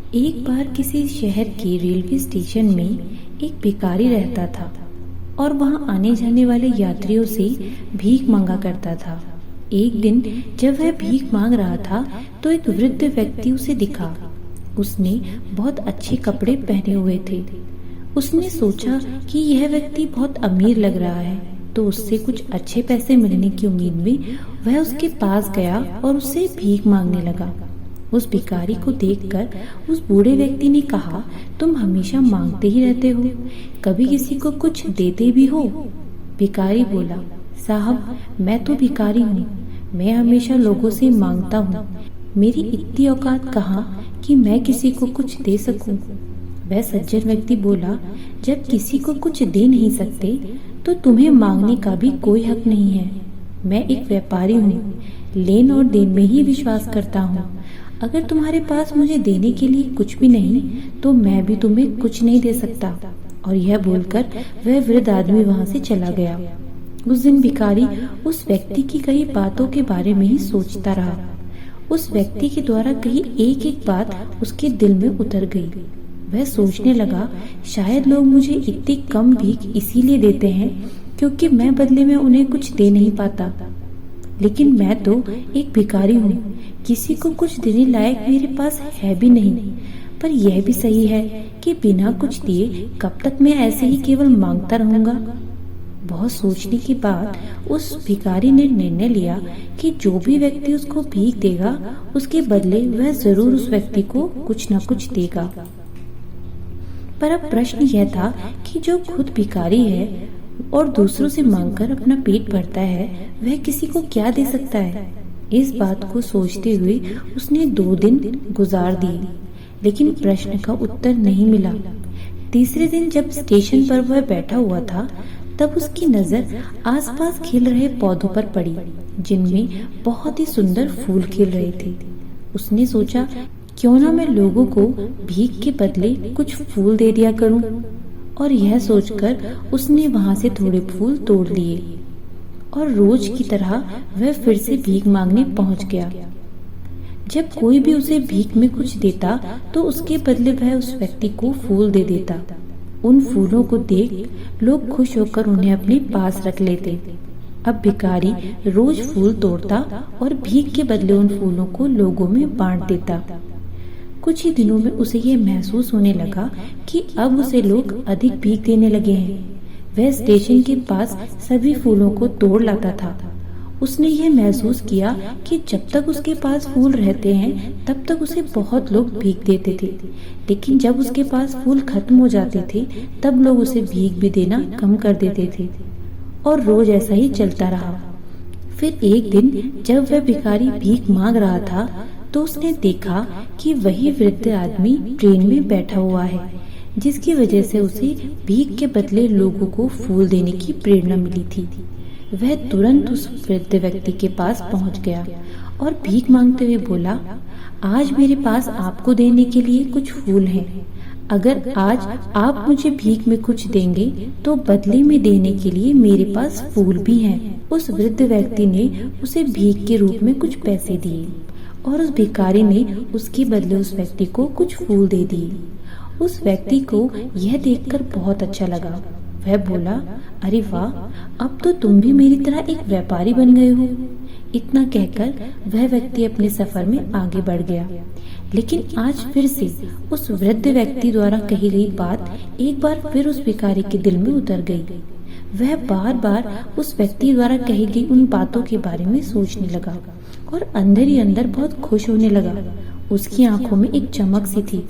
एक बार किसी शहर के रेलवे स्टेशन में एक भिखारी रहता था और वहां आने जाने वाले यात्रियों से भीख मांगा करता था। एक दिन जब वह भीख मांग रहा था तो एक वृद्ध व्यक्ति उसे दिखा। उसने बहुत अच्छे कपड़े पहने हुए थे। उसने सोचा कि यह व्यक्ति बहुत अमीर लग रहा है, तो उससे कुछ अच्छे पैसे मिलने की उम्मीद में वह उसके पास गया और उससे भीख मांगने लगा। उस भिखारी को देखकर उस बूढ़े व्यक्ति ने कहा, तुम हमेशा मांगते ही रहते हो, कभी किसी को कुछ देते भी हो? भिखारी बोला, साहब मैं तो भिखारी हूँ, मैं हमेशा लोगों से मांगता हूँ। मेरी इतनी औकात कहाँ कि मैं किसी को कुछ दे सकूं। वह सज्जन व्यक्ति बोला, जब किसी को कुछ दे नहीं सकते तो तुम्हें मांगने का भी कोई हक नहीं है। मैं एक व्यापारी हूँ, लेन और देन में ही विश्वास करता हूँ। अगर तुम्हारे पास मुझे देने के लिए कुछ भी नहीं तो मैं भी तुम्हें कुछ नहीं दे सकता। और यह बोलकर वह वृद्ध आदमी वहां से चला गया। उस दिन भिखारी उस व्यक्ति की कई बातों के बारे में ही सोचता रहा। उस व्यक्ति के द्वारा कही एक एक बात उसके दिल में उतर गई। वह सोचने लगा, शायद लोग मुझे इतनी कम भीख इसीलिए देते हैं क्योंकि मैं बदले में उन्हें कुछ दे नहीं पाता। लेकिन मैं तो एक भिखारी हूँ, किसी को कुछ देने लायक मेरे पास है भी नहीं। पर यह भी सही है कि बिना कुछ दिए कब तक मैं ऐसे ही केवल मांगता रहूंगा। बहुत सोचने के बाद उस भिखारी ने निर्णय लिया कि जो भी व्यक्ति उसको भीख देगा उसके बदले वह जरूर उस व्यक्ति को कुछ न कुछ देगा। पर अब प्रश्न यह था कि जो खुद भिखारी है और दूसरों से मांगकर अपना पेट भरता है, वह किसी को क्या दे सकता है? इस बात को सोचते हुए उसने 2 दिन गुजार दिए, लेकिन प्रश्न का उत्तर नहीं मिला। तीसरे दिन जब स्टेशन पर वह बैठा हुआ था, तब उसकी नजर आसपास खिल रहे पौधों पर पड़ी, जिनमें बहुत ही सुंदर फूल खिल रहे थे। उसने सोचा, क्यों ना मैं लोगों को भीख के बदले कुछ फूल दे दिया करूं। और यह सोचकर उसने वहां से थोड़े फूल तोड़ लिए और रोज की तरह वह फिर से भीख मांगने पहुंच गया। जब कोई भी उसे भीख में कुछ देता तो उसके बदले वह उस व्यक्ति को फूल दे देता। उन फूलों को देख लोग खुश होकर उन्हें अपने पास रख लेते। अब भिखारी रोज फूल तोड़ता और भीख के बदले उन फूलों को लोगों में बांट देता। कुछ ही दिनों में उसे यह महसूस होने लगा कि अब उसे लोग अधिक भीख देने लगे हैं। वह स्टेशन के पास सभी फूलों को तोड़ लाता था। उसने यह महसूस किया कि जब तक उसके पास फूल रहते हैं तब तक उसे बहुत लोग भीख देते थे, लेकिन जब उसके पास फूल खत्म हो जाते थे तब लोग उसे भीख भी देना कम कर देते थे। और रोज ऐसा ही चलता रहा। फिर एक दिन जब वह भिखारी भीख मांग रहा था तो उसने देखा कि वही वृद्ध आदमी ट्रेन में बैठा हुआ है, जिसकी वजह से उसे भीख के बदले लोगों को फूल देने की प्रेरणा मिली थी। वह तुरंत उस वृद्ध व्यक्ति के पास पहुंच गया और भीख मांगते हुए बोला, आज मेरे पास आपको देने के लिए कुछ फूल हैं। अगर आज आप मुझे भीख में कुछ देंगे तो बदले में देने के लिए मेरे पास फूल भी हैं। उस वृद्ध व्यक्ति ने उसे भीख के रूप में कुछ पैसे दिए और उस भिखारी ने उसके बदले उस व्यक्ति को कुछ फूल दे दिए। उस व्यक्ति को यह देखकर बहुत अच्छा लगा। वह बोला, अरे वाह, अब तो तुम भी मेरी तरह एक व्यापारी बन गए हो। इतना कहकर वह व्यक्ति अपने सफर में आगे बढ़ गया। लेकिन आज फिर से उस वृद्ध व्यक्ति द्वारा कही गई बात एक बार फिर उस भिखारी के दिल में उतर गई। वह बार बार उस व्यक्ति द्वारा कही गई उन बातों के बारे में सोचने लगा और अंदर ही अंदर बहुत खुश होने लगा। उसकी आंखों में एक चमक सी थी।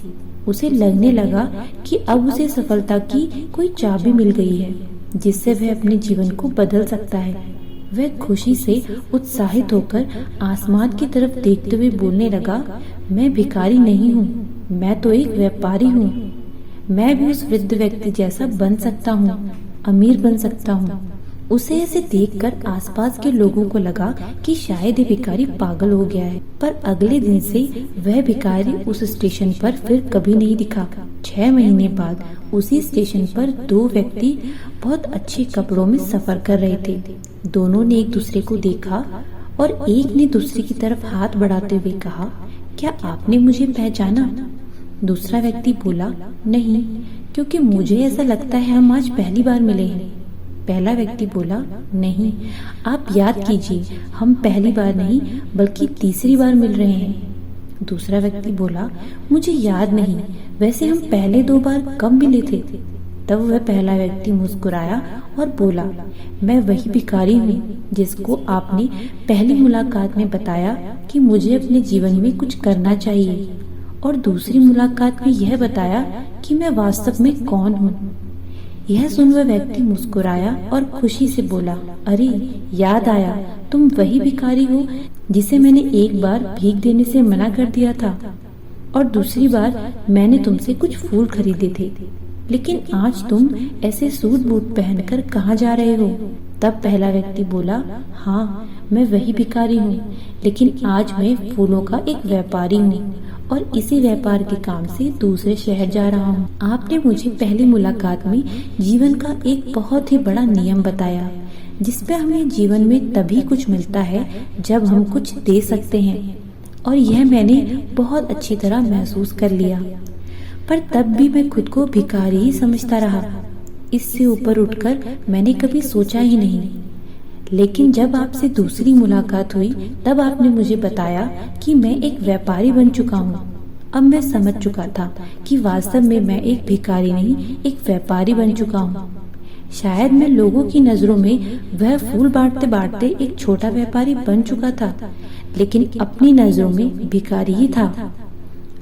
उसे लगने लगा कि अब उसे सफलता की कोई चाबी मिल गई है, जिससे वह अपने जीवन को बदल सकता है। वह खुशी से उत्साहित होकर आसमान की तरफ देखते हुए बोलने लगा, मैं भिखारी नहीं हूँ, मैं तो एक व्यापारी हूँ। मैं भी उस वृद्ध व्यक्ति जैसा बन सकता हूँ, अमीर बन सकता हूँ। उसे ऐसे देखकर आसपास के लोगों को लगा कि शायद ये भिखारी पागल हो गया है। पर अगले दिन से वह भिखारी उस स्टेशन पर फिर कभी नहीं दिखा। 6 महीने बाद उसी स्टेशन पर 2 व्यक्ति बहुत अच्छे कपड़ों में सफर कर रहे थे। दोनों ने एक दूसरे को देखा और एक ने दूसरे की तरफ हाथ बढ़ाते हुए कहा, क्या आपने मुझे पहचाना? दूसरा व्यक्ति बोला, नहीं, क्योंकि मुझे ऐसा लगता है हम आज पहली बार मिले हैं। पहला व्यक्ति बोला, नहीं, आप याद कीजिए, हम पहली बार नहीं बल्कि तीसरी बार मिल रहे हैं। दूसरा व्यक्ति बोला, मुझे याद नहीं, वैसे हम पहले 2 बार कब मिले थे? तब वह पहला व्यक्ति मुस्कुराया और बोला, मैं वही भिखारी हूँ जिसको आपने पहली मुलाकात में बताया कि मुझे अपने जीवन में कुछ करना चाहिए, और दूसरी मुलाकात में यह बताया कि मैं वास्तव में कौन हूँ। यह सुन वह व्यक्ति मुस्कुराया और खुशी से बोला, अरे याद आया, तुम वही भिखारी हो जिसे मैंने एक बार भीख देने से मना कर दिया था, और दूसरी बार मैंने तुमसे कुछ फूल खरीदे थे, लेकिन आज तुम ऐसे सूट बूट पहनकर कहाँ जा रहे हो? तब पहला व्यक्ति बोला, हाँ, मैं वही भिखारी हूँ, लेकिन आज मैं फूलों का एक व्यापारी हूँ और इसी व्यापार के काम से दूसरे शहर जा रहा हूँ। आपने मुझे पहली मुलाकात में जीवन का एक बहुत ही बड़ा नियम बताया, जिसपे हमें जीवन में तभी कुछ मिलता है जब हम कुछ दे सकते हैं, और यह मैंने बहुत अच्छी तरह महसूस कर लिया। पर तब भी मैं खुद को भिखारी ही समझता रहा। इससे ऊपर उठकर मैंने कभी सोचा ही नहीं। लेकिन जब आपसे दूसरी मुलाकात हुई तब आपने मुझे बताया कि मैं एक व्यापारी बन चुका हूँ। अब मैं समझ चुका था कि वास्तव में मैं एक भिखारी नहीं, एक व्यापारी बन चुका हूँ। शायद मैं लोगों की नजरों में वह फूल बांटते बांटते एक छोटा व्यापारी बन चुका था, लेकिन अपनी नजरों में भिखारी ही था।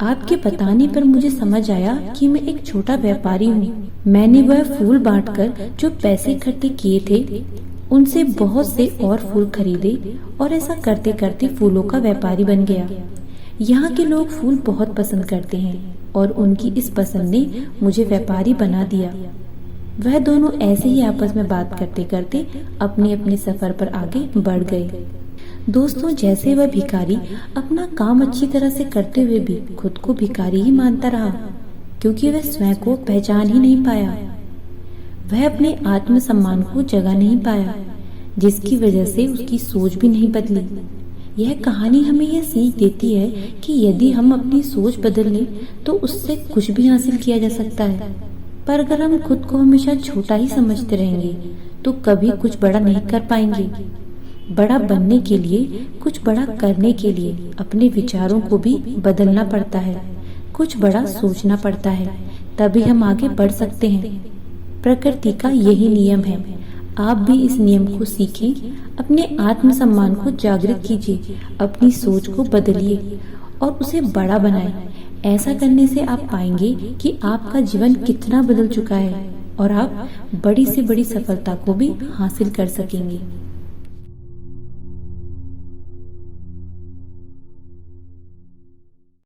आपके बताने पर मुझे समझ आया कि मैं एक छोटा व्यापारी हूँ। मैंने वह फूल बांटकर जो पैसे इकट्ठे किए थे उनसे बहुत से और फूल खरीदे, और ऐसा करते करते फूलों का व्यापारी बन गया। यहाँ के लोग फूल बहुत पसंद करते हैं और उनकी इस पसंद ने मुझे व्यापारी बना दिया। वह दोनों ऐसे ही आपस में बात करते करते अपने अपने सफर पर आगे बढ़ गए। दोस्तों, जैसे वह भिखारी अपना काम अच्छी तरह से करते हुए भी खुद को भिखारी ही मानता रहा, क्योंकि वह स्वयं को पहचान ही नहीं पाया। वह अपने आत्मसम्मान को जगा नहीं पाया, जिसकी वजह से उसकी सोच भी नहीं बदली। यह कहानी हमें यह सीख देती है कि यदि हम अपनी सोच बदल लें तो उससे कुछ भी हासिल किया जा सकता है। पर अगर हम खुद को हमेशा छोटा ही समझते रहेंगे तो कभी कुछ बड़ा नहीं कर पाएंगे। बड़ा बनने के लिए, कुछ बड़ा करने के लिए अपने विचारों को भी बदलना पड़ता है, कुछ बड़ा सोचना पड़ता है, तभी हम आगे बढ़ सकते हैं। प्रकृति का यही नियम है। आप भी इस नियम को सीखें, अपने आत्मसम्मान को जागृत कीजिए, अपनी सोच को बदलिए और उसे बड़ा बनाएं। ऐसा करने से आप पाएंगे कि आपका जीवन कितना बदल चुका है और आप बड़ी से बड़ी सफलता को भी हासिल कर सकेंगे।